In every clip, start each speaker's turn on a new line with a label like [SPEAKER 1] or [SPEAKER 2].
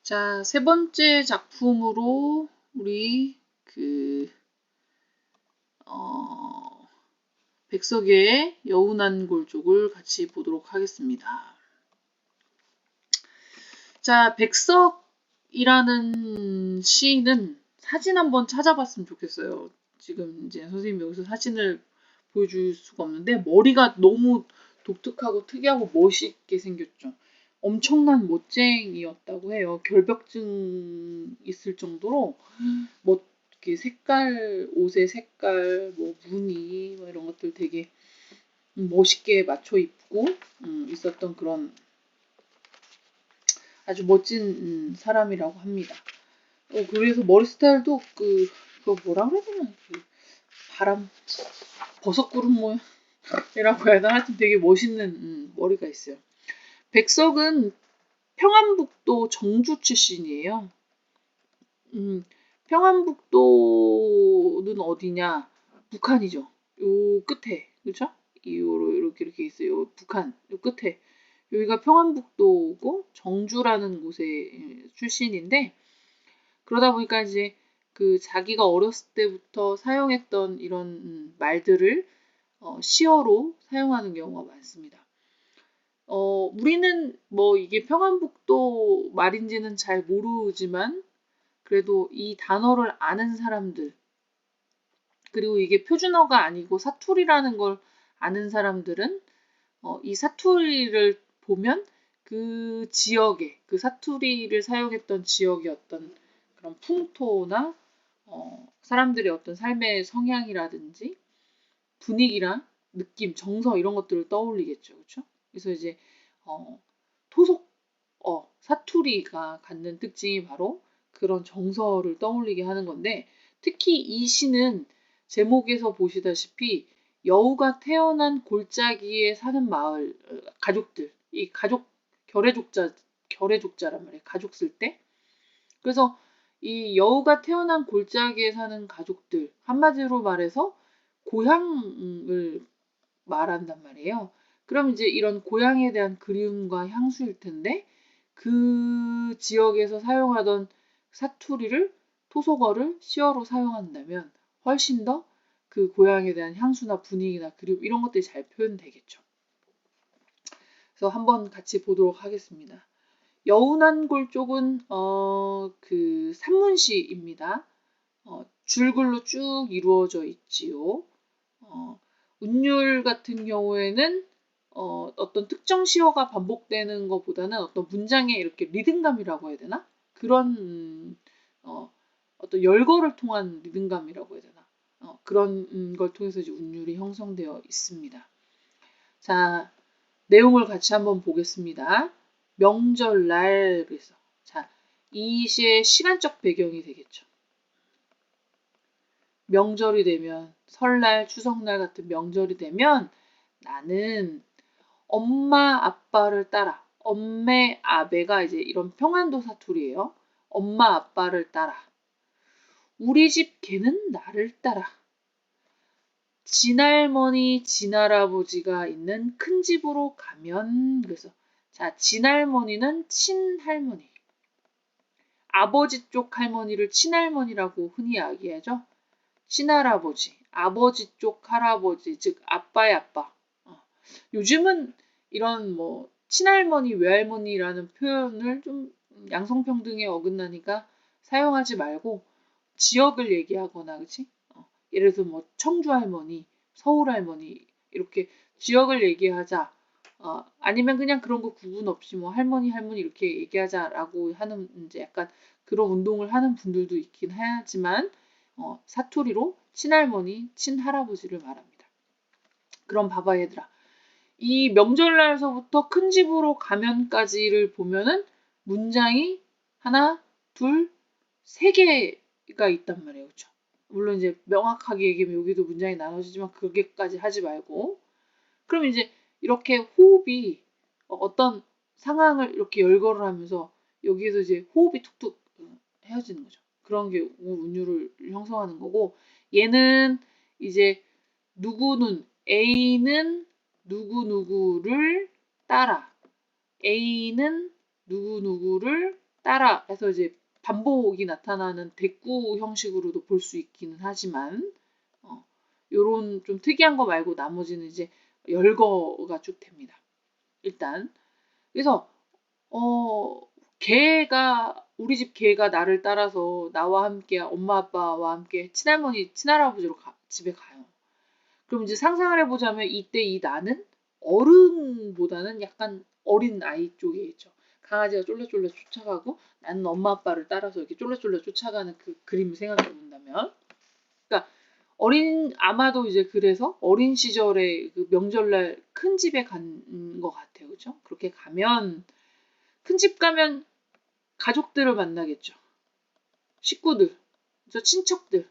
[SPEAKER 1] 자, 세 번째 작품으로 우리 백석의 여운한 골족을 같이 보도록 하겠습니다. 자, 백석이라는 시인은 사진 한번 찾아봤으면 좋겠어요. 지금 이제 선생님이 여기서 사진을 보여줄 수가 없는데 머리가 너무 독특하고 특이하고 멋있게 생겼죠. 엄청난 멋쟁이였다고 해요. 결벽증 있을 정도로 이렇게 색깔, 옷의 색깔, 무늬 이런 것들 되게 멋있게 맞춰 입고 있었던 그런 아주 멋진 사람이라고 합니다. 그래서 머리 스타일도 그거 뭐라 그래야 되나? 버섯구름 모양이라고 해야 되나? 하여튼 되게 멋있는 머리가 있어요. 백석은 평안북도 정주 출신이에요. 평안북도는 어디냐? 북한이죠. 요 끝에, 그렇죠? 이렇게 있어요. 북한, 요 끝에. 여기가 평안북도고 정주라는 곳의 출신인데, 그러다 보니까 이제 자기가 어렸을 때부터 사용했던 이런 말들을 시어로 사용하는 경우가 많습니다. 우리는 이게 평안북도 말인지는 잘 모르지만 그래도 이 단어를 아는 사람들, 그리고 이게 표준어가 아니고 사투리라는 걸 아는 사람들은 이 사투리를 보면 그 지역의, 그 사투리를 사용했던 지역의 어떤 그런 풍토나 사람들의 어떤 삶의 성향이라든지 분위기랑 느낌, 정서 이런 것들을 떠올리겠죠. 그렇죠? 그래서 이제 사투리가 갖는 특징이 바로 그런 정서를 떠올리게 하는 건데, 특히 이 시는 제목에서 보시다시피 여우가 태어난 골짜기에 사는 마을 가족들, 이 가족 결해족자란 말이에요. 가족 쓸 때. 그래서 이 여우가 태어난 골짜기에 사는 가족들, 한마디로 말해서 고향을 말한단 말이에요. 그럼 이제 이런 고향에 대한 그리움과 향수일 텐데, 그 지역에서 사용하던 사투리를, 토속어를 시어로 사용한다면 훨씬 더 그 고향에 대한 향수나 분위기나 그리움 이런 것들이 잘 표현되겠죠. 그래서 한번 같이 보도록 하겠습니다. 여운한 골쪽은 산문시입니다. 줄글로 쭉 이루어져 있지요. 운율 같은 경우에는 어떤 특정 시어가 반복되는 것보다는 어떤 문장의 이렇게 리듬감이라고 해야 되나? 그런 어떤 열거를 통한 리듬감이라고 해야 되나? 그런 걸 통해서 이제 운율이 형성되어 있습니다. 자, 내용을 같이 한번 보겠습니다. 명절날, 그래서 자, 이 시의 시간적 배경이 되겠죠. 명절이 되면, 설날, 추석날 같은 명절이 되면 나는 엄마 아빠를 따라, 엄매 아베가 이제 이런 평안도 사투리예요. 엄마 아빠를 따라, 우리 집 개는 나를 따라, 진할머니 진할아버지가 있는 큰 집으로 가면, 그래서 자, 진할머니는 친할머니, 아버지 쪽 할머니를 친할머니라고 흔히 이야기하죠. 친할아버지, 아버지 쪽 할아버지, 즉 아빠의 아빠. 요즘은 이런 친할머니, 외할머니라는 표현을 좀 양성평등에 어긋나니까 사용하지 말고 지역을 얘기하거나, 그치? 예를 들어서 청주 할머니, 서울 할머니 이렇게 지역을 얘기하자. 아니면 그냥 그런 거 구분 없이 할머니 이렇게 얘기하자라고 하는 이제 약간 그런 운동을 하는 분들도 있긴 하지만 사투리로 친할머니, 친할아버지를 말합니다. 그럼 봐봐 얘들아. 이 명절날서부터 큰 집으로 가면까지를 보면은 문장이 하나, 둘, 세 개가 있단 말이에요. 그렇죠? 물론 이제 명확하게 얘기하면 여기도 문장이 나눠지지만 그게까지 하지 말고, 그럼 이제 이렇게 호흡이 어떤 상황을 이렇게 열거를 하면서 여기에서 이제 호흡이 툭툭 헤어지는 거죠. 그런 게 운율을 형성하는 거고, 얘는 이제 A는 누구누구를 따라, A는 누구누구를 따라 해서 이제 반복이 나타나는 대꾸 형식으로도 볼 수 있기는 하지만 요런 좀 특이한 거 말고 나머지는 이제 열거가 쭉 됩니다. 일단 그래서 개가 우리 집 개가 나를 따라서 나와 함께 엄마 아빠와 함께 친할머니 친할아버지로 집에 가요. 그럼 이제 상상을 해보자면 이때 이 나는 어른보다는 약간 어린 아이 쪽에 있죠. 강아지가 쫄래쫄래 쫓아가고 나는 엄마 아빠를 따라서 이렇게 쫄래쫄래 쫓아가는 그 그림을 생각해 본다면, 그러니까 아마도 이제 그래서 어린 시절에 그 명절날 큰 집에 간 것 같아요, 그렇죠? 그렇게 가면 큰 집 가면 가족들을 만나겠죠. 식구들, 저 친척들.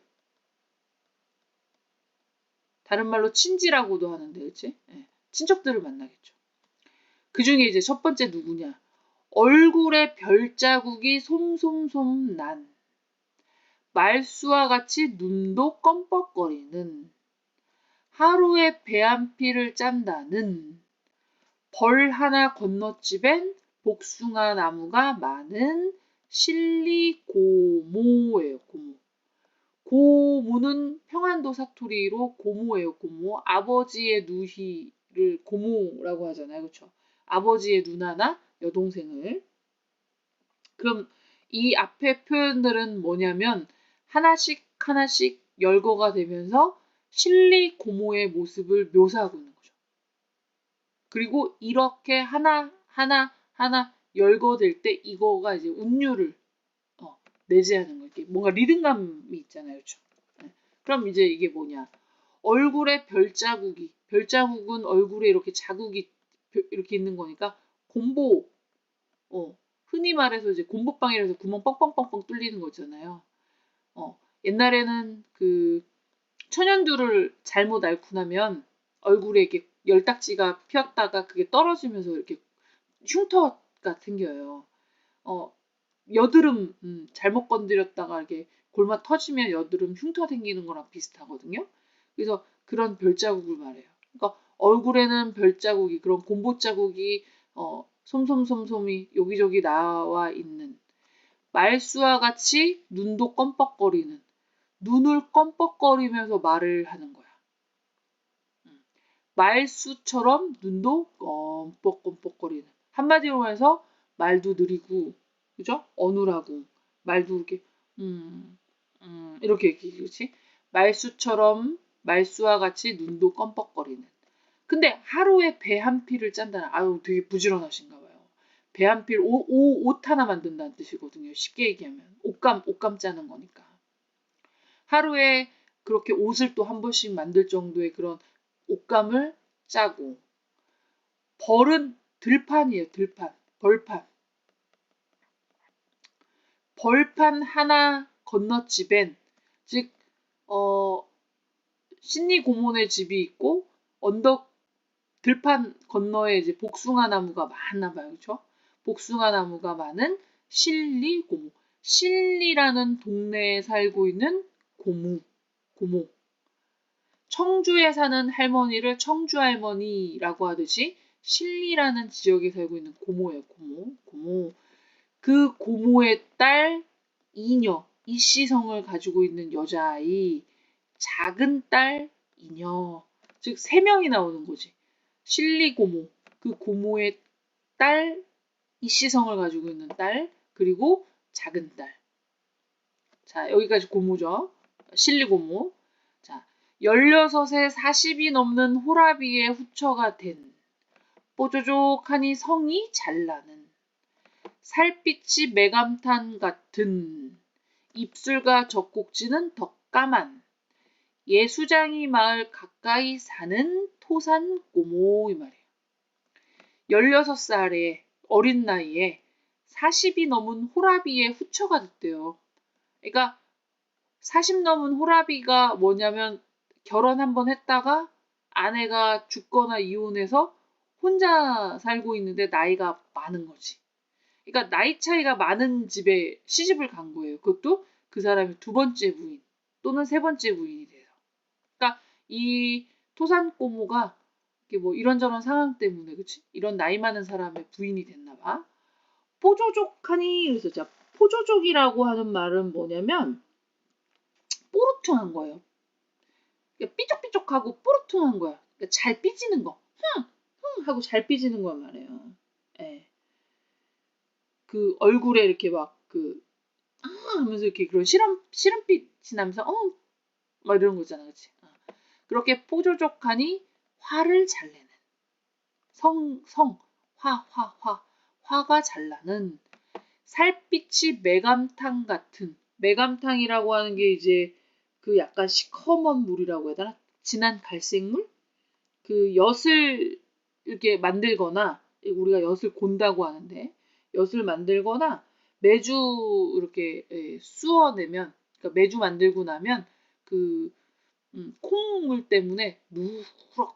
[SPEAKER 1] 다른 말로 친지라고도 하는데, 그치? 네. 친척들을 만나겠죠. 그 중에 이제 첫 번째 누구냐? 얼굴에 별자국이 솜솜솜 난, 말수와 같이 눈도 껌뻑거리는, 하루에 배 한 피를 짠다는, 벌 하나 건너집엔 복숭아 나무가 많은 실리고모예요, 고모. 고모는 평안도 사투리로 고모예요, 고모. 아버지의 누이를 고모라고 하잖아요, 그렇죠? 아버지의 누나나 여동생을. 그럼 이 앞에 표현들은 뭐냐면 하나씩 하나씩 열거가 되면서 실리고모의 모습을 묘사하고 있는 거죠. 그리고 이렇게 하나 열거될 때 이거가 이제 운율을 내재하는 거예요. 뭔가 리듬감이 있잖아요. 그렇죠? 네. 그럼 이제 이게 뭐냐? 얼굴에 별자국은 얼굴에 이렇게 자국이 이렇게 있는 거니까 곰보, 흔히 말해서 이제 곰보빵이라서 구멍 뻥뻥뻥뻥 뚫리는 거잖아요. 옛날에는 그 천연두를 잘못 앓고 나면 얼굴에 이렇게 열딱지가 피었다가 그게 떨어지면서 이렇게 흉터가 생겨요. 여드름 잘못 건드렸다가 이렇게 골마 터지면 여드름 흉터 생기는 거랑 비슷하거든요. 그래서 그런 별자국을 말해요. 그러니까 얼굴에는 별자국이 그런 곰보 자국이 솜솜솜솜이 여기저기 나와 있는, 말수와 같이 눈도 껌뻑거리는, 눈을 껌뻑거리면서 말을 하는 거야. 말수처럼 눈도 껌뻑껌뻑거리는. 한마디로 해서 말도 느리고, 그죠? 어눌하고, 말도 이렇게, 이렇게, 그렇지? 말수와 같이 눈도 껌뻑거리는. 근데 하루에 배 한 피를 짠다는, 아유, 되게 부지런하신가 봐요. 배 한 필, 옷 하나 만든다는 뜻이거든요. 쉽게 얘기하면. 옷감 짜는 거니까. 하루에 그렇게 옷을 또 한 번씩 만들 정도의 그런 옷감을 짜고, 벌은 들판이에요. 벌판 하나 건너집엔, 즉 신리 고모네 집이 있고 들판 건너에 이제 복숭아 나무가 많나 봐요. 그렇죠? 복숭아 나무가 많은 실리 고모. 실리라는 동네에 살고 있는 고모. 청주에 사는 할머니를 청주 할머니라고 하듯이 실리라는 지역에 살고 있는 고모예요. 고모. 그 고모의 딸 이녀, 이씨성을 가지고 있는 여자아이, 작은 딸 이녀. 즉 3명이 나오는 거지. 실리 고모, 그 고모의 딸, 이씨성을 가지고 있는 딸, 그리고 작은 딸. 자, 여기까지 고모죠. 실리 고모. 자, 16에 40이 넘는 호라비의 후처가 된, 뽀조족하니 성이 잘 나는, 살빛이 메감탄 같은, 입술과 젖꼭지는 더 까만, 예수장이 마을 가까이 사는 토산고모, 이 말이에요. 16살에 어린 나이에 40이 넘은 호라비의 후처가 됐대요. 그러니까 40 넘은 호라비가 뭐냐면 결혼 한번 했다가 아내가 죽거나 이혼해서 혼자 살고 있는데 나이가 많은 거지. 그러니까 나이 차이가 많은 집에 시집을 간 거예요. 그것도 그 사람의 2번째 부인 또는 3번째 부인이 돼요. 그러니까 이 토산고모가 뭐 이런저런 상황 때문에, 그치? 이런 나이 많은 사람의 부인이 됐나 봐. 뽀조족하니 그래서 자 포조족이라고 하는 말은 뭐냐면 뽀르퉁한 거예요. 그러니까 삐죽삐죽하고 뽀르퉁한 거야. 그러니까 잘 삐지는 거. 하고 잘 삐지는 거 말이에요. 예. 그 얼굴에 이렇게 막 하면서 이렇게 그런 시름빛이 나면서 막 이런 거 있잖아, 그렇지? 그렇게 포조족하니 화를 잘 내는 화가 잘 나는 살빛이 메감탕 같은 메감탕이라고 하는 게 이제 그 약간 시커먼 물이라고 해야 되나? 진한 갈색물? 그 엿을 이렇게 만들거나 우리가 엿을 곤다고 하는데 엿을 만들거나 매주 이렇게 쑤어내면 그러니까 매주 만들고 나면 그 콩물 때문에 누렇고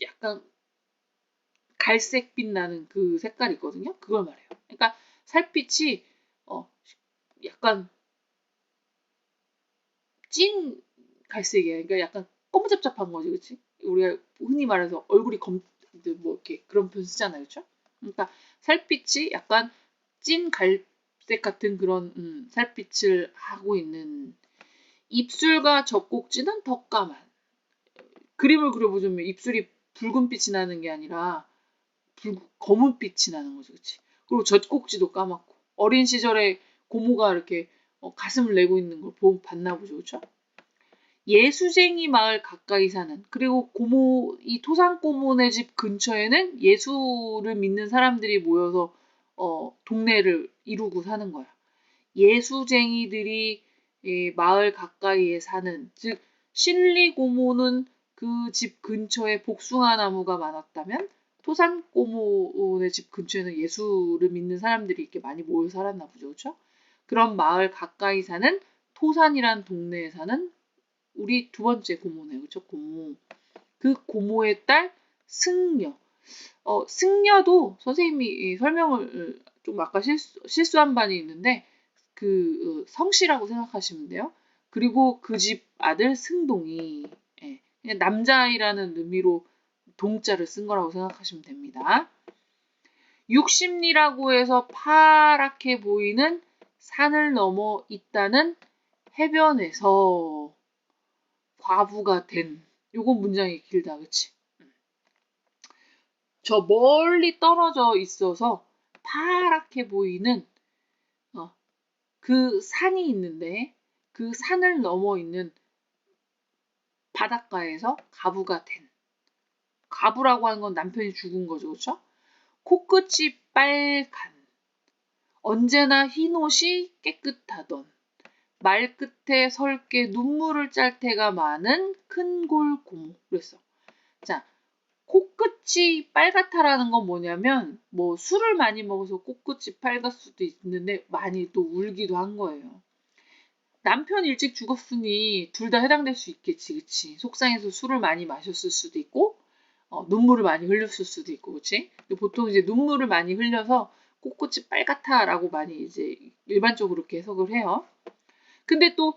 [SPEAKER 1] 약간 갈색빛 나는 그 색깔이 있거든요. 그걸 말해요. 그러니까 살빛이 약간 찐 갈색이에요. 그러니까 약간 검잡잡한 거지, 그렇지? 우리가 흔히 말해서 얼굴이 뭐 이렇게 그런 표현 쓰잖아요, 그렇죠? 그러니까 살빛이 약간 찐 갈색 같은 그런 살빛을 하고 있는 입술과 젖꼭지는 더 까만. 그림을 그려보자면 입술이 붉은빛이 나는 게 아니라 검은빛이 나는 거죠, 그렇지? 그리고 젖꼭지도 까맣고 어린 시절에 고모가 이렇게 가슴을 내고 있는 걸 봤나 보죠, 그렇죠? 예수쟁이 마을 가까이 사는 그리고 이 토산고모네 집 근처에는 예수를 믿는 사람들이 모여서 동네를 이루고 사는 거야. 예수쟁이들이 마을 가까이에 사는 즉 신리고모는 그 집 근처에 복숭아 나무가 많았다면 토산고모네 집 근처에는 예수를 믿는 사람들이 이렇게 많이 모여 살았나 보죠, 그렇죠? 그런 마을 가까이 사는 토산이란 동네에 사는 우리 두 번째 고모네요. 그쵸? 고모. 그 고모의 딸 승려. 승려도 선생님이 설명을 좀 아까 실수한 바이 있는데 성씨라고 생각하시면 돼요. 그리고 그 집 아들 승동이 그냥 남자아이라는 의미로 동자를 쓴 거라고 생각하시면 됩니다. 육십리라고 해서 파랗게 보이는 산을 넘어 있다는 해변에서 과부가 된 요건 문장이 길다, 그치? 저 멀리 떨어져 있어서 파랗게 보이는 그 산이 있는데 그 산을 넘어 있는 바닷가에서 과부가 된 과부라고 하는 건 남편이 죽은 거죠, 그렇죠? 코끝이 빨간 언제나 흰옷이 깨끗하던 말끝에 설게 눈물을 짤 때가 많은 큰골 고모 그랬어. 자, 코끝이 빨갛다라는 건 뭐냐면 뭐 술을 많이 먹어서 코끝이 빨갈 수도 있는데 많이 또 울기도 한 거예요. 남편 일찍 죽었으니 둘 다 해당될 수 있겠지, 그치? 속상해서 술을 많이 마셨을 수도 있고 눈물을 많이 흘렸을 수도 있고, 그치? 보통 이제 눈물을 많이 흘려서 코끝이 빨갛다라고 많이 이제 일반적으로 그렇게 해석을 해요. 근데 또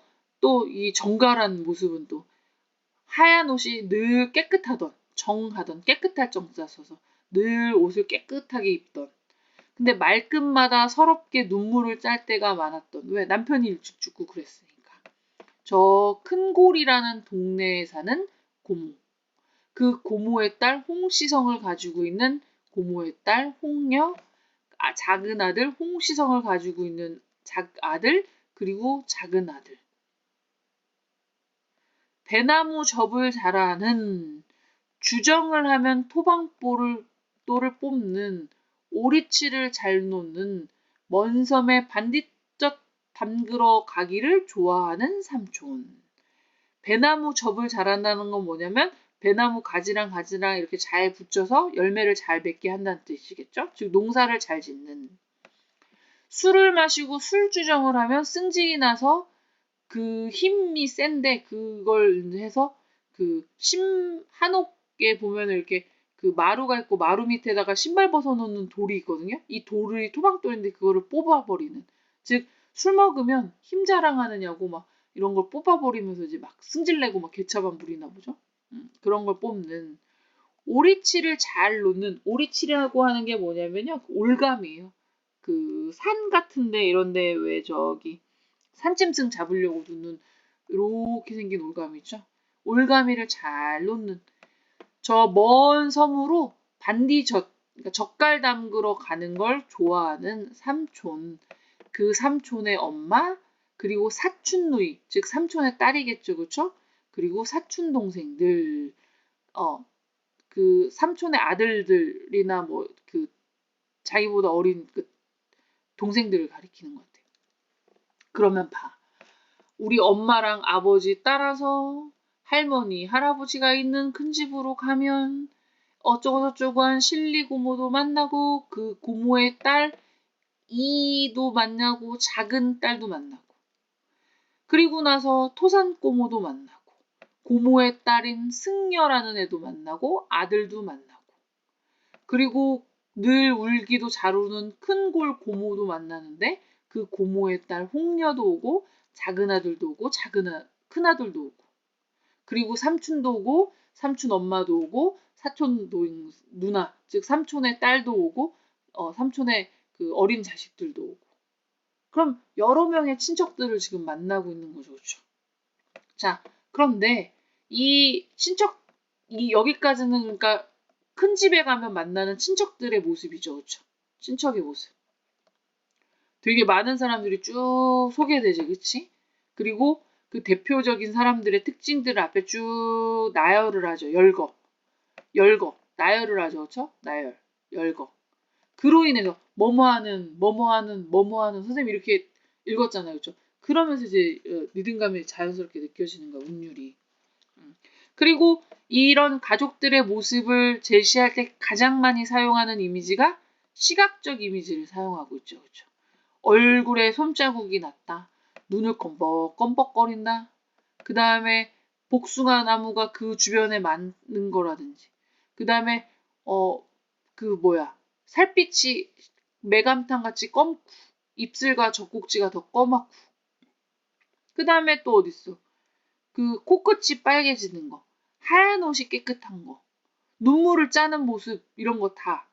[SPEAKER 1] 이 정갈한 모습은 또 하얀 옷이 늘 깨끗하던 정하던 깨끗할 정자 써서 늘 옷을 깨끗하게 입던 근데 말끝마다 서럽게 눈물을 짤 때가 많았던 왜 남편이 일찍 죽고 그랬으니까 저 큰골이라는 동네에 사는 고모 그 고모의 딸 홍시성을 가지고 있는 고모의 딸 홍녀 작은 아들 홍시성을 가지고 있는 아들 그리고 작은 아들 배나무 접을 잘하는 주정을 하면 토방돌을 뽑는 오리치를 잘 놓는 먼 섬에 반딧젖 담그러 가기를 좋아하는 삼촌. 배나무 접을 잘한다는 건 뭐냐면 배나무 가지랑 이렇게 잘 붙여서 열매를 잘 맺게 한다는 뜻이겠죠? 즉 농사를 잘 짓는. 술을 마시고 술주정을 하면 승질이 나서 그 힘이 센데 그걸 해서 한옥에 보면 이렇게 그 마루가 있고 마루 밑에다가 신발 벗어놓는 돌이 있거든요. 이 돌이 토방돌인데 그거를 뽑아버리는. 즉 술 먹으면 힘 자랑하느냐고 막 이런 걸 뽑아버리면서 이제 막 승질내고 막 개차반 부리나 보죠. 그런 걸 뽑는. 오리치를 잘 놓는 오리치라고 하는 게 뭐냐면요. 올감이에요. 그 산 같은데 이런데 왜 저기 산짐승 잡으려고 두는 이렇게 생긴 올가미 있죠? 올가미를 잘 놓는 저 먼 섬으로 그러니까 젓갈 담그러 가는 걸 좋아하는 삼촌. 그 삼촌의 엄마, 그리고 사촌 누이, 즉 삼촌의 딸이겠죠, 그렇죠? 그리고 사촌 동생들, 그 삼촌의 아들들이나 뭐 그 자기보다 어린 그 동생들을 가리키는 것 같아요. 그러면 봐. 우리 엄마랑 아버지 따라서 할머니, 할아버지가 있는 큰 집으로 가면 어쩌고저쩌고한 실리 고모도 만나고 그 고모의 딸 이도 만나고 작은 딸도 만나고 그리고 나서 토산 고모도 만나고 고모의 딸인 승려라는 애도 만나고 아들도 만나고 그리고 늘 울기도 잘 우는 큰 골 고모도 만나는데 그 고모의 딸 홍녀도 오고 작은 아들도 오고 큰 아들도 오고 그리고 삼촌도 오고 삼촌 엄마도 오고 사촌 누나 즉 삼촌의 딸도 오고 삼촌의 그 어린 자식들도 오고 그럼 여러 명의 친척들을 지금 만나고 있는 거죠. 그렇죠? 자, 그런데 이 여기까지는 그러니까 큰 집에 가면 만나는 친척들의 모습이죠. 그렇죠? 친척의 모습. 되게 많은 사람들이 쭉 소개되지, 그치? 그리고 그 대표적인 사람들의 특징들을 앞에 쭉 나열을 하죠. 나열을 하죠. 그렇죠? 열거. 그로 인해서 뭐뭐하는 선생님 이렇게 읽었잖아요. 그렇죠? 그러면서 이제 리듬감이 자연스럽게 느껴지는 거야. 운율이. 그리고 이런 가족들의 모습을 제시할 때 가장 많이 사용하는 이미지가 시각적 이미지를 사용하고 있죠. 그렇죠? 얼굴에 손자국이 났다. 눈을 껌뻑껌뻑거린다. 그 다음에 복숭아 나무가 그 주변에 많은 거라든지. 그 다음에 살빛이 메감탕같이 검고 입술과 젖꼭지가 더 검하고 그 다음에 또 어딨어? 그 코끝이 빨개지는 거 하얀 옷이 깨끗한 거 눈물을 짜는 모습 이런 거 다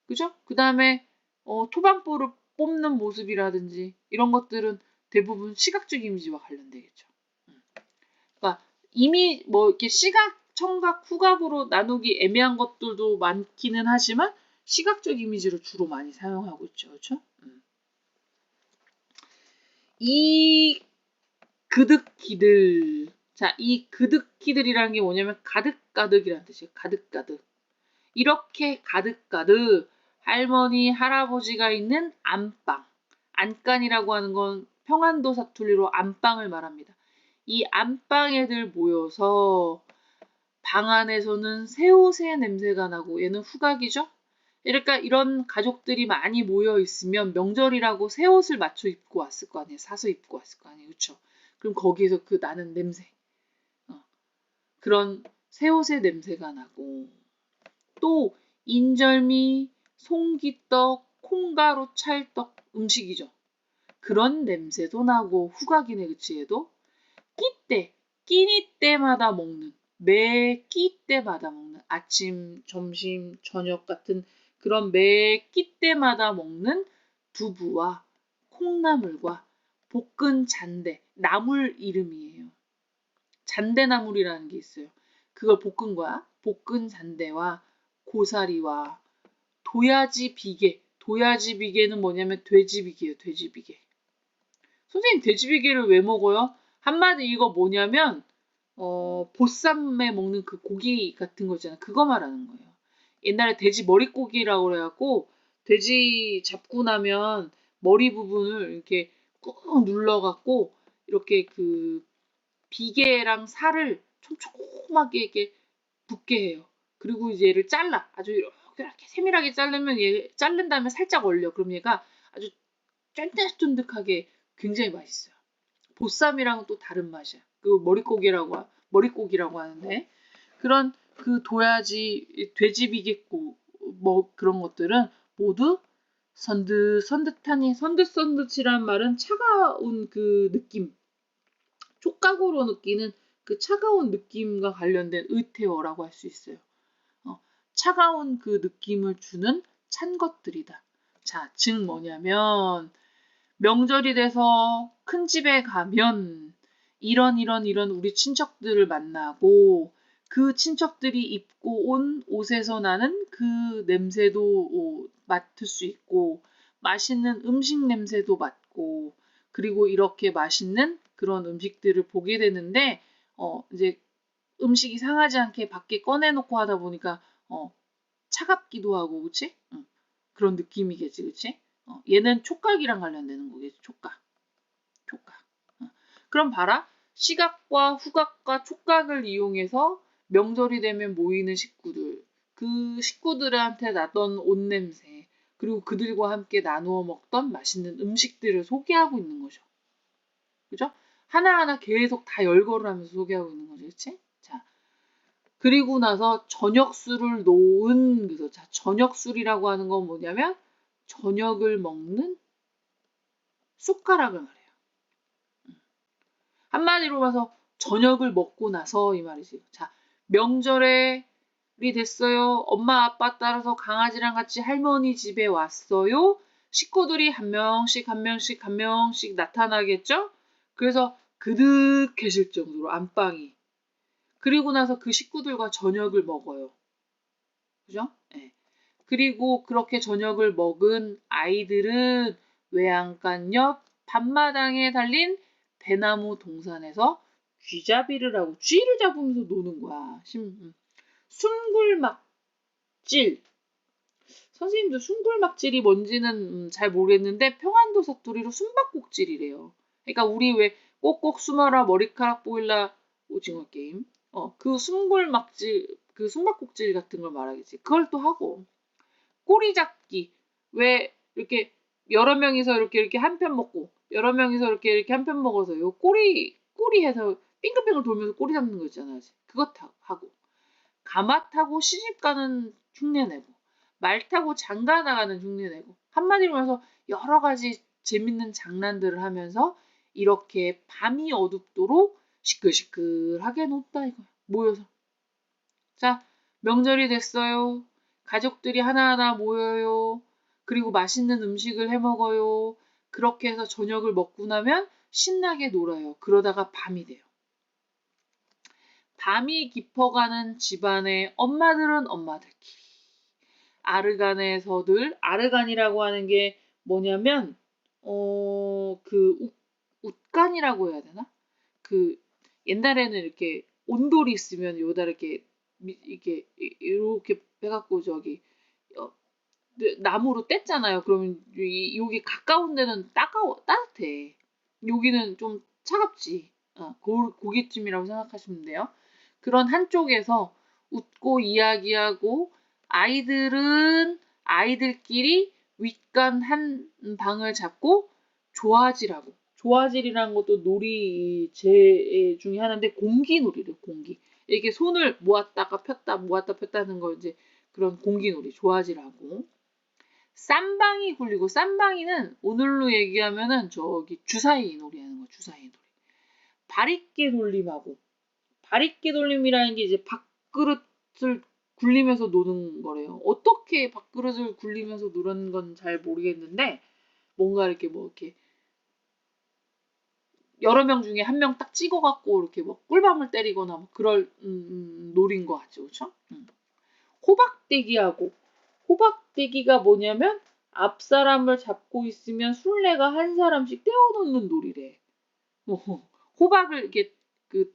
[SPEAKER 1] 그죠? 그 다음에 토반보를 뽑는 모습이라든지 이런 것들은 대부분 시각적 이미지와 관련되겠죠. 그러니까 이미 뭐 이렇게 시각, 청각, 후각으로 나누기 애매한 것들도 많기는 하지만 시각적 이미지를 주로 많이 사용하고 있죠. 그렇죠? 이 그득기들 자, 이 그득기들이라는 게 뭐냐면 가득가득이라는 뜻이에요. 가득가득. 이렇게 가득가득 할머니, 할아버지가 있는 안방. 안간이라고 하는 건 평안도 사투리로 안방을 말합니다. 이 안방 애들 모여서 방 안에서는 새옷의 냄새가 나고 얘는 후각이죠? 그러니까 이런 가족들이 많이 모여 있으면 명절이라고 새 옷을 맞춰 입고 왔을 거 아니에요. 사서 입고 왔을 거 아니에요. 그렇죠? 그럼 거기에서 그 나는 냄새. 그런 새 옷의 냄새가 나고 또 인절미, 송기떡, 콩가루 찰떡 음식이죠. 그런 냄새도 나고 후각이네 그치 얘도? 끼니 때마다 먹는 매 끼 때마다 먹는 아침, 점심, 저녁 같은 그런 매 끼 때마다 먹는 두부와 콩나물과 볶은 잔대, 나물 이름이에요. 잔대나물이라는 게 있어요. 그걸 볶은 거야. 볶은 잔대와 고사리와 도야지 비계. 도야지 비계는 뭐냐면 돼지 비계예요. 돼지 비계. 선생님 돼지 비계를 왜 먹어요? 한마디 이거 뭐냐면 보쌈에 먹는 그 고기 같은 거 있잖아요. 그거 말하는 거예요. 옛날에 돼지 머릿고기라고 그래갖고 돼지 잡고 나면 머리 부분을 이렇게 꾹 눌러갖고 이렇게 그 비계랑 살을 촘촘하게 이렇게 붙게 해요. 그리고 이제 얘를 잘라. 아주 이렇게 세밀하게 자르면 얘 자른 다음에 살짝 얼려. 그럼 얘가 아주 쫀득쫀득하게 굉장히 맛있어요. 보쌈이랑은 또 다른 맛이야. 그 머릿고기라고 하는데 그런 그 도야지 돼지 비계고 뭐 그런 것들은 모두 선듯선듯이란 말은 차가운 그 느낌 촉각으로 느끼는 그 차가운 느낌과 관련된 의태어라고 할 수 있어요. 차가운 그 느낌을 주는 찬 것들이다. 자, 즉 뭐냐면 명절이 돼서 큰 집에 가면 이런 우리 친척들을 만나고 그 친척들이 입고 온 옷에서 나는 그 냄새도 맡을 수 있고 맛있는 음식 냄새도 맡고 그리고 이렇게 맛있는 그런 음식들을 보게 되는데 이제 음식이 상하지 않게 밖에 꺼내놓고 하다 보니까 차갑기도 하고 그치? 그런 느낌이겠지 그치? 얘는 촉각이랑 관련되는 거겠지 촉각. 그럼 봐라. 시각과 후각과 촉각을 이용해서 명절이 되면 모이는 식구들. 그 식구들한테 나던 옷 냄새. 그리고 그들과 함께 나누어 먹던 맛있는 음식들을 소개하고 있는 거죠. 그죠? 하나하나 계속 다 열거를 하면서 소개하고 있는 거죠. 그치? 자. 그리고 나서 저녁술을 놓은, 그래서 자, 저녁술이라고 하는 건 뭐냐면, 저녁을 먹는 숟가락을 말해요. 한마디로 봐서 저녁을 먹고 나서 이 말이지. 자, 명절이 됐어요. 엄마 아빠 따라서 강아지랑 같이 할머니 집에 왔어요. 식구들이 한 명씩 나타나겠죠? 그래서 그득해질 정도로 안방이. 그리고 나서 그 식구들과 저녁을 먹어요. 그죠? 네. 그리고 그렇게 저녁을 먹은 아이들은 외양간 옆 밤마당에 달린 대나무 동산에서 쥐잡이를 하고 쥐를 잡으면서 노는 거야. 숨굴막질. 선생님도 숨굴막질이 뭔지는 잘 모르겠는데 평안도 사투리로 숨바꼭질이래요. 그러니까 우리 왜 꼭꼭 숨어라 머리카락 보일라 오징어 게임. 그 숨굴막질, 그 숨바꼭질 같은 걸 말하겠지. 그걸 또 하고 꼬리 잡기. 왜 이렇게 여러 명이서 이렇게 한 편 먹고 여러 명이서 이렇게 한 편 먹어서 요 꼬리 해서 빙글빙글 돌면서 꼬리 잡는 거 있잖아요. 그것 하고 가마 타고 시집 가는 흉내 내고 말 타고 장가 나가는 흉내 내고 한마디로 해서 여러 가지 재밌는 장난들을 하면서 이렇게 밤이 어둡도록 시끌시끌하게 놓다 이거야. 모여서. 자, 명절이 됐어요. 가족들이 하나하나 모여요. 그리고 맛있는 음식을 해 먹어요. 그렇게 해서 저녁을 먹고 나면 신나게 놀아요. 그러다가 밤이 돼요. 밤이 깊어가는 집안의 엄마들은 엄마들끼리. 아르간이라고 하는 게 뭐냐면, 웃간이라고 해야 되나? 옛날에는 이렇게 온돌이 있으면 요다 이렇게 해갖고 어, 나무로 뗐잖아요. 그러면 여기 가까운 데는 따뜻해. 여기는 좀 차갑지. 고깃집이라고 생각하시면 돼요. 그런 한쪽에서 웃고 이야기하고 아이들은 아이들끼리 윗간 한 방을 잡고 조화질하고 조화질이라는 것도 놀이 중에 하나인데 공기놀이래요. 공기. 이렇게 손을 모았다가 폈다 하는 거 이제 그런 공기놀이 조화질하고 쌈방이 굴리고 쌈방이는 오늘로 얘기하면은 저기 주사위 놀이 하는 거 주사위 놀이. 바릿개 돌림하고 바릿개 돌림이라는 게 이제 밥그릇을 굴리면서 노는 거래요. 어떻게 밥그릇을 굴리면서 노는 건 잘 모르겠는데 뭔가 이렇게 여러 명 중에 한 명 딱 찍어갖고 이렇게 꿀밤을 때리거나 그럴 놀인 것 같죠, 그렇죠? 호박대기가 뭐냐면 앞 사람을 잡고 있으면 술래가 한 사람씩 떼어놓는 놀이래. 호박을 이렇게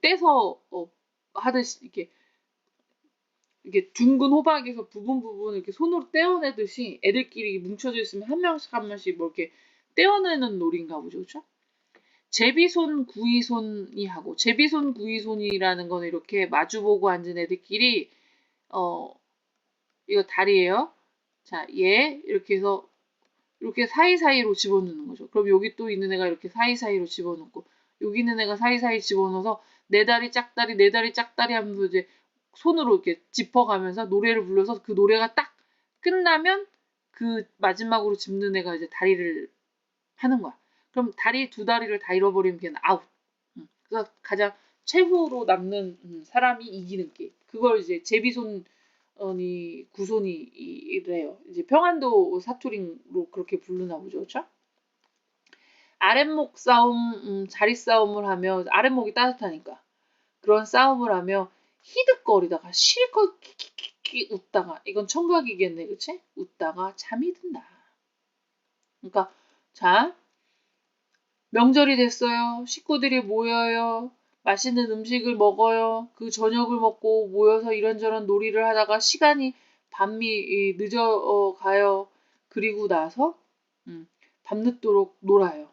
[SPEAKER 1] 떼서 하듯이 이렇게 둥근 호박에서 부분 이렇게 손으로 떼어내듯이 애들끼리 뭉쳐져 있으면 한 명씩 이렇게 떼어내는 놀인가 보죠, 그렇죠? 제비손 구이손이 하고 제비손 구이손이라는 건 이렇게 마주보고 앉은 애들끼리 이거 다리예요. 자, 얘 이렇게 해서 이렇게 사이사이로 집어넣는 거죠. 그럼 여기 또 있는 애가 이렇게 사이사이로 집어넣고 여기 있는 애가 사이사이 집어넣어서 내 다리 짝다리 하면서 이제 손으로 이렇게 짚어가면서 노래를 불러서 그 노래가 딱 끝나면 그 마지막으로 짚는 애가 이제 다리를 하는 거야. 그럼 두 다리를 다 잃어버리면 걔는 아웃. 그래서 가장 최후로 남는 사람이 이기는 게임. 그걸 이제 제비손 구손이 이래요. 이제 평안도 사투리로 그렇게 부르나 보죠. 그렇죠? 아랫목 싸움, 자리 싸움을 하며 아랫목이 따뜻하니까 그런 싸움을 하며 히득거리다가 실컷 키키키키 웃다가 이건 청각이겠네, 그치? 웃다가 잠이 든다. 그러니까 자 명절이 됐어요. 식구들이 모여요. 맛있는 음식을 먹어요. 그 저녁을 먹고 모여서 이런저런 놀이를 하다가 시간이 밤이 늦어 가요. 그리고 나서 밤늦도록 놀아요.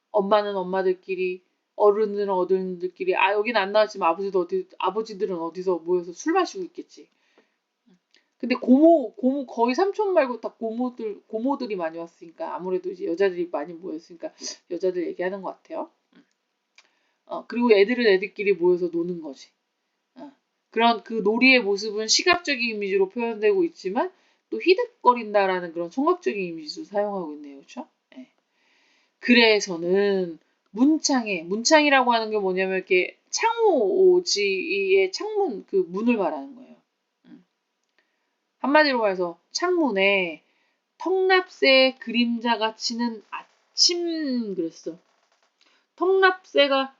[SPEAKER 1] 엄마는 엄마들끼리, 어른들은 어른들끼리. 아 여긴 안 나왔지만 아버지들은 어디서 모여서 술 마시고 있겠지. 근데 고모 거의 삼촌 말고 다 고모들이 많이 왔으니까 아무래도 이제 여자들이 많이 모였으니까 여자들 얘기하는 것 같아요. 그리고 애들은 애들끼리 모여서 노는 거지. 그런 그 놀이의 모습은 시각적인 이미지로 표현되고 있지만 또 히득거린다라는 그런 청각적인 이미지도 사용하고 있네요. 그렇죠? 네. 그래서는 문창이라고 하는 게 뭐냐면 이렇게 창호지의 창문 그 문을 말하는 거예요. 한마디로 말해서 창문에 턱납새의 그림자가 치는 아침 그랬어. 턱납새가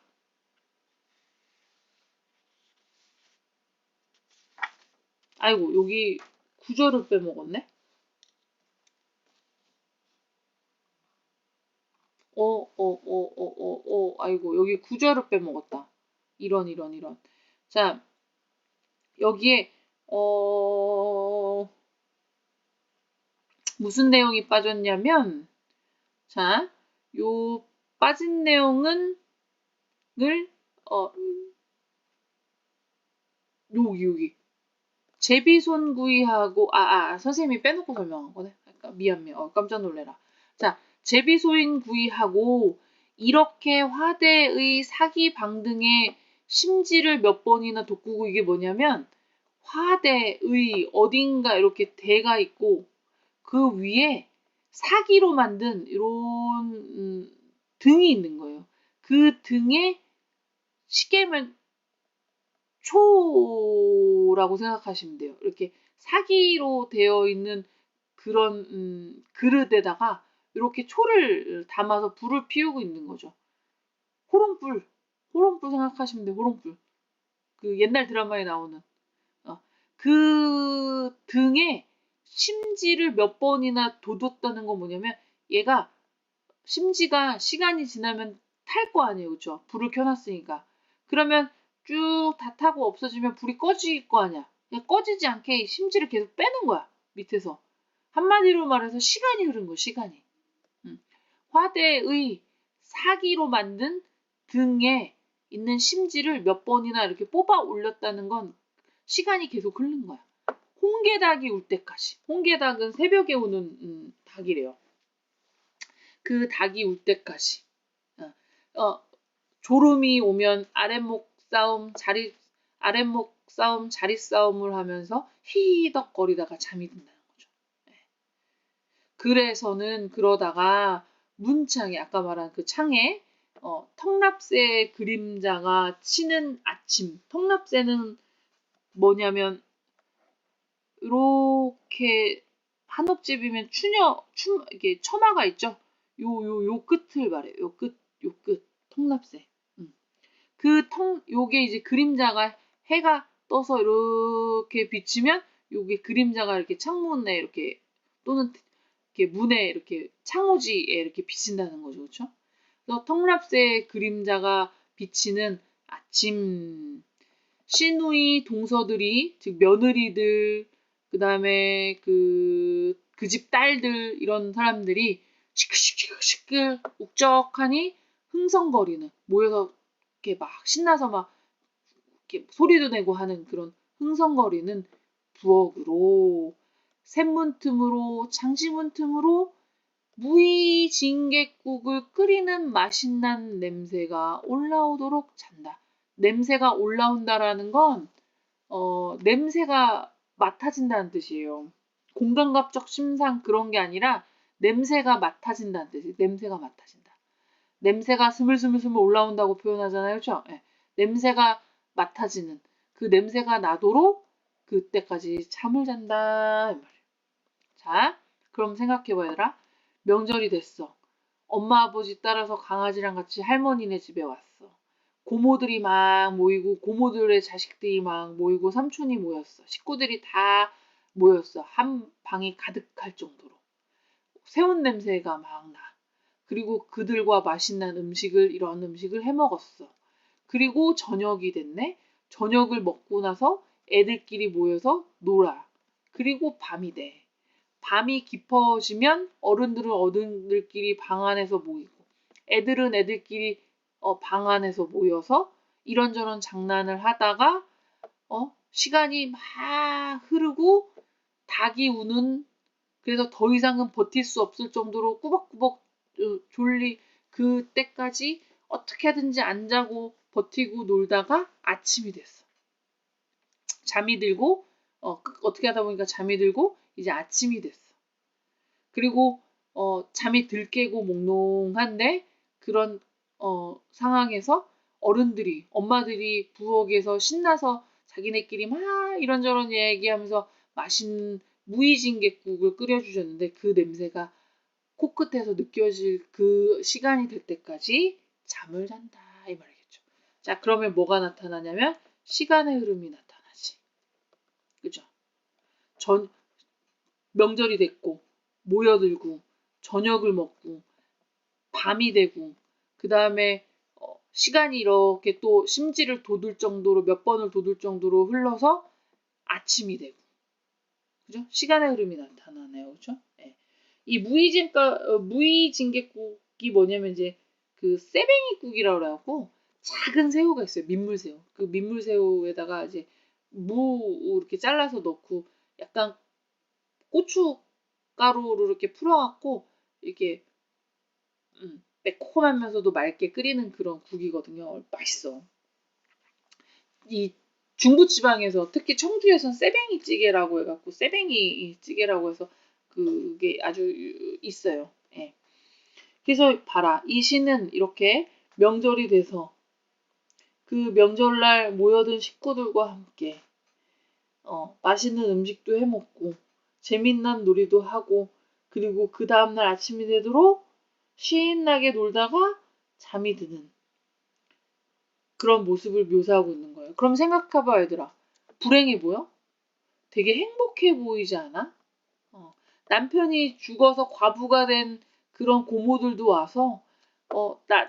[SPEAKER 1] 아이고 여기 구절을 빼먹었네. 아이고 여기 구절을 빼먹었다. 이런. 자 여기에 무슨 내용이 빠졌냐면 자 요 빠진 내용은 여기 제비손구이하고 선생님이 빼놓고 설명한 거네. 그러니까 미안 깜짝 놀래라. 자 제비소인구이하고 이렇게 화대의 사기방등의 심지를 몇 번이나 돋구고 이게 뭐냐면 화대의 어딘가 이렇게 대가 있고 그 위에 사기로 만든 이런 등이 있는 거예요. 그 등에 시계면 초라고 생각하시면 돼요. 이렇게 사기로 되어 있는 그런 그릇에다가 이렇게 초를 담아서 불을 피우고 있는 거죠. 호롱불 생각하시면 돼요. 호롱불. 그 옛날 드라마에 나오는 그 등에 심지를 몇 번이나 돋웠다는 건 뭐냐면 얘가 심지가 시간이 지나면 탈 거 아니에요. 그렇죠? 불을 켜놨으니까. 그러면 쭉 다 타고 없어지면 불이 꺼질 거 아니야. 그냥 꺼지지 않게 심지를 계속 빼는 거야. 밑에서. 한마디로 말해서 시간이 흐른 거야. 시간이. 화대의 사기로 만든 등에 있는 심지를 몇 번이나 이렇게 뽑아 올렸다는 건 시간이 계속 흐른 거야. 홍게닭이 울 때까지. 홍게닭은 새벽에 오는 닭이래요. 그 닭이 울 때까지. 졸음이 오면 아랫목 싸움, 자리 싸움을 하면서 히덕거리다가 잠이 든다는 거죠. 네. 그래서는 그러다가 문창에 아까 말한 그 창에 턱납새 그림자가 치는 아침. 턱납새는 뭐냐면 이렇게 한옥집이면 이게 처마가 있죠. 요 끝을 말해요. 요 끝 턱납새. 요게 이제 그림자가 해가 떠서 이렇게 비치면 요게 그림자가 이렇게 창문에 이렇게 또는 이렇게 문에 이렇게 창호지에 이렇게 비친다는 거죠. 그렇죠? 그래서 턱납새의 그림자가 비치는 아침 시누이 동서들이 즉 며느리들 그다음에 그 집 딸들 이런 사람들이 시끌시끌 욱적하니 흥성거리는 모여서 이렇게 막 신나서 막 이렇게 소리도 내고 하는 그런 흥성거리는 부엌으로 샘문 틈으로 장시문 틈으로 무의징객국을 끓이는 맛있는 냄새가 올라오도록 잔다. 냄새가 올라온다라는 건 냄새가 맡아진다는 뜻이에요. 공감각적 심상 그런 게 아니라 냄새가 맡아진다는 뜻이에요. 냄새가 맡아진다. 냄새가 스물스물 올라온다고 표현하잖아요. 그렇죠? 네. 냄새가 맡아지는 그 냄새가 나도록 그때까지 잠을 잔다 이 말이에요. 자, 그럼 생각해봐 얘들아. 명절이 됐어. 엄마 아버지 따라서 강아지랑 같이 할머니네 집에 왔어. 고모들이 막 모이고 고모들의 자식들이 막 모이고 삼촌이 모였어. 식구들이 다 모였어. 한 방이 가득할 정도로. 새운 냄새가 막 나. 그리고 그들과 맛있는 이런 음식을 해 먹었어. 그리고 저녁이 됐네. 저녁을 먹고 나서 애들끼리 모여서 놀아. 그리고 밤이 돼. 밤이 깊어지면 어른들은 어른들끼리 방 안에서 모이고 애들은 애들끼리 방 안에서 모여서 이런저런 장난을 하다가 시간이 막 흐르고 닭이 우는 그래서 더 이상은 버틸 수 없을 정도로 꾸벅꾸벅 졸리 그때까지 어떻게 하든지 안 자고 버티고 놀다가 아침이 됐어. 잠이 들고 어떻게 하다 보니까 잠이 들고 이제 아침이 됐어. 그리고 잠이 들 깨고 몽롱한데 그런 상황에서 어른들이 엄마들이 부엌에서 신나서 자기네끼리 막 이런저런 얘기하면서 맛있는 무이진갯국을 끓여주셨는데 그 냄새가 코끝에서 느껴질 그 시간이 될 때까지 잠을 잔다 이 말이겠죠. 자, 그러면 뭐가 나타나냐면 시간의 흐름이 나타나지. 그죠? 명절이 됐고 모여들고 저녁을 먹고 밤이 되고 그 다음에 시간이 이렇게 또 심지를 돋을 정도로 몇 번을 돋을 정도로 흘러서 아침이 되고 그죠? 시간의 흐름이 나타나네요. 그죠? 네. 이 무이진갯국이 뭐냐면 이제 그 쇠뱅이국이라고 그래갖고 작은 새우가 있어요. 민물새우. 그 민물새우에다가 이제 무 이렇게 잘라서 넣고 약간 고춧가루를 이렇게 풀어갖고 이렇게 매콤하면서도 맑게 끓이는 그런 국이거든요. 맛있어. 이 중부지방에서 특히 청주에서는 쇠뱅이 찌개라고 해갖고 쇠뱅이 찌개라고 해서 그게 아주 있어요. 예. 그래서 봐라. 이 시는 이렇게 명절이 돼서 그 명절날 모여든 식구들과 함께 맛있는 음식도 해먹고 재밌는 놀이도 하고 그리고 그 다음날 아침이 되도록 신나게 놀다가 잠이 드는 그런 모습을 묘사하고 있는 거예요. 그럼 생각해봐 얘들아. 불행해 보여? 되게 행복해 보이지 않아? 남편이 죽어서 과부가 된 그런 고모들도 와서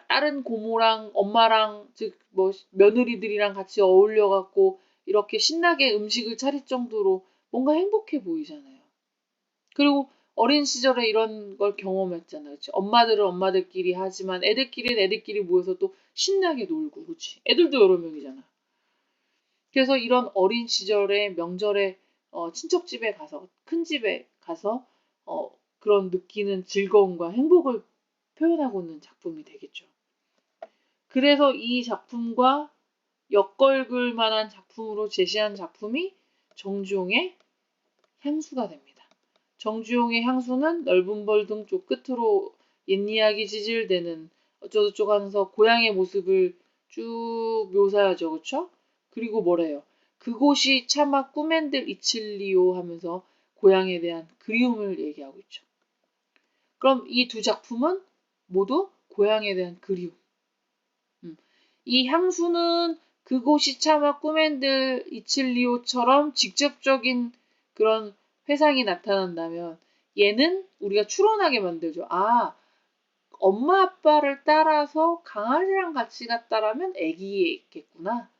[SPEAKER 1] 다른 고모랑 엄마랑 즉 뭐 며느리들이랑 같이 어울려 갖고 이렇게 신나게 음식을 차릴 정도로 뭔가 행복해 보이잖아요. 그리고 어린 시절에 이런 걸 경험했잖아요. 그치? 엄마들은 엄마들끼리 하지만 애들끼리는 애들끼리 모여서 또 신나게 놀고, 그치? 애들도 여러 명이잖아. 그래서 이런 어린 시절에 명절에 친척 집에 가서, 큰 집에 가서 그런 느끼는 즐거움과 행복을 표현하고 있는 작품이 되겠죠. 그래서 이 작품과 엮을글 만한 작품으로 제시한 작품이 정주용의 향수가 됩니다. 정주용의 향수는 넓은 벌 등 쪽 끝으로 옛이야기 지질대는 어쩌고저쩌고 하면서 고향의 모습을 쭉 묘사하죠. 그쵸? 그리고 뭐래요? 그곳이 차마 꿈엔들 이칠리오 하면서 고향에 대한 그리움을 얘기하고 있죠. 그럼 이 두 작품은 모두 고향에 대한 그리움. 이 향수는 그곳이 차마 꿈엔들 이칠리오처럼 직접적인 그런 회상이 나타난다면 얘는 우리가 추론하게 만들죠. 아, 엄마 아빠를 따라서 강아지랑 같이 갔다라면 애기겠구나.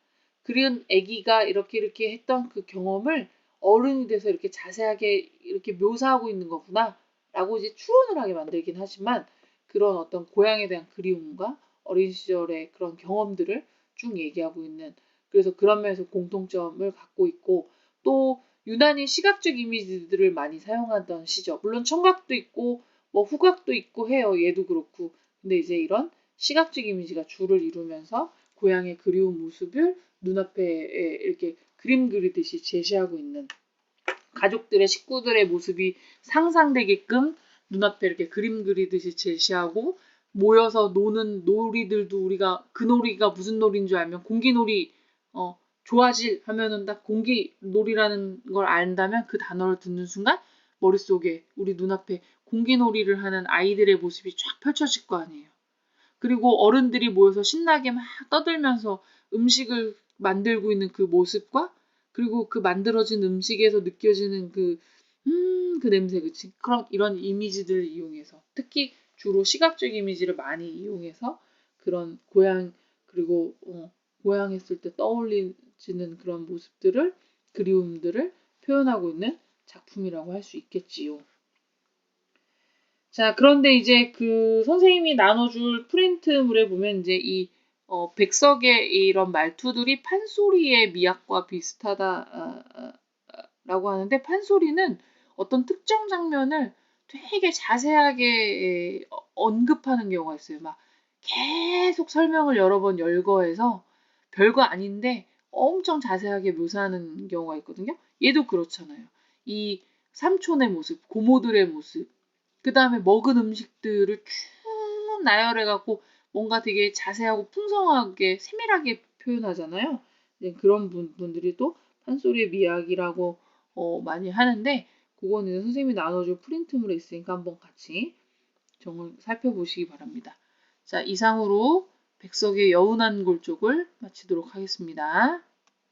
[SPEAKER 1] 그런 애기가 이렇게 했던 그 경험을 어른이 돼서 이렇게 자세하게 이렇게 묘사하고 있는 거구나. 라고 이제 추론을 하게 만들긴 하지만 그런 어떤 고향에 대한 그리움과 어린 시절의 그런 경험들을 쭉 얘기하고 있는 그래서 그런 면에서 공통점을 갖고 있고 또 유난히 시각적 이미지들을 많이 사용하던 시죠. 물론 청각도 있고 뭐 후각도 있고 해요. 얘도 그렇고. 근데 이제 이런 시각적 이미지가 주를 이루면서 고향의 그리운 모습을 눈앞에 이렇게 그림 그리듯이 제시하고 있는 가족들의 식구들의 모습이 상상되게끔 눈앞에 이렇게 그림 그리듯이 제시하고 모여서 노는 놀이들도 우리가 그 놀이가 무슨 놀이인 줄 알면 공기놀이 좋아질 하면은 딱 공기놀이라는 걸 안다면 그 단어를 듣는 순간 머릿속에 우리 눈앞에 공기놀이를 하는 아이들의 모습이 쫙 펼쳐질 거 아니에요. 그리고 어른들이 모여서 신나게 막 떠들면서 음식을 만들고 있는 그 모습과 그리고 그 만들어진 음식에서 느껴지는 그 냄새, 그치? 이런 이미지들을 이용해서 특히 주로 시각적 이미지를 많이 이용해서 그런 그리고 고향했을 때 떠올리는 그런 모습들을, 그리움들을 표현하고 있는 작품이라고 할 수 있겠지요. 자, 그런데 이제 그 선생님이 나눠줄 프린트물에 보면 이제 백석의 이런 말투들이 판소리의 미학과 비슷하다라고 하는데, 판소리는 어떤 특정 장면을 되게 자세하게 언급하는 경우가 있어요. 막 계속 설명을 여러 번 열거해서 별거 아닌데 엄청 자세하게 묘사하는 경우가 있거든요. 얘도 그렇잖아요. 이 삼촌의 모습, 고모들의 모습, 그 다음에 먹은 음식들을 쭉 나열해갖고 뭔가 되게 자세하고 풍성하게 세밀하게 표현하잖아요. 그런 분들이 또 판소리의 미학이라고 많이 하는데, 그거는 선생님이 나눠줄 프린트물에 있으니까 한번 같이 살펴보시기 바랍니다. 자, 이상으로 백석의 여운한 골 쪽을 마치도록 하겠습니다.